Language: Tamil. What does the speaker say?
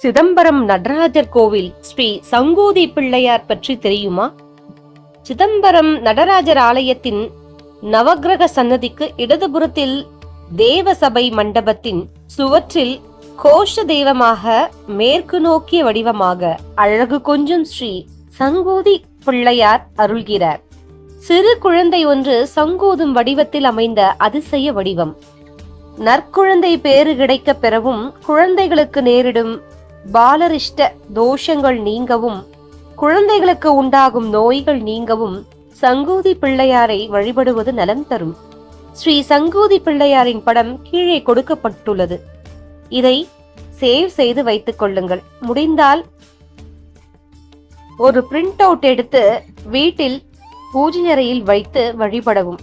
சிதம்பரம் நடராஜர் கோவில் ஸ்ரீ சங்கூதி பிள்ளையார் பற்றி தெரியுமா? சிதம்பரம் நடராஜர் ஆலயத்தின் நவக்கிரக சன்னதிக்கு இடதுபுறத்தில் தேவசபை மண்டபத்தின் சுவற்றில் கோஷ தெய்வமாக மேற்கு நோக்கிய வடிவமாக அழகு கொஞ்சும் ஸ்ரீ சங்கூதி பிள்ளையார் அருள்கிறார். சிறு குழந்தை ஒன்று சங்கூதும் வடிவத்தில் அமைந்த அதிசய வடிவம். நற்குழந்தை பேறு கிடைக்க பெறவும், குழந்தைகளுக்கு நேரிடும் பாலரிஷ்ட தோஷங்கள் நீங்கவும், குழந்தைகளுக்கு உண்டாகும் நோய்கள் நீங்கவும் சங்கூதி பிள்ளையாரை வழிபடுவது நலம் தரும். ஸ்ரீ சங்கூதி பிள்ளையாரின் படம் கீழே கொடுக்கப்பட்டுள்ளது. இதை சேவ் செய்து வைத்துக் கொள்ளுங்கள். முடிந்தால் ஒரு பிரிண்ட் அவுட் எடுத்து வீட்டில் பூஜை அறையில் வைத்து வழிபடவும்.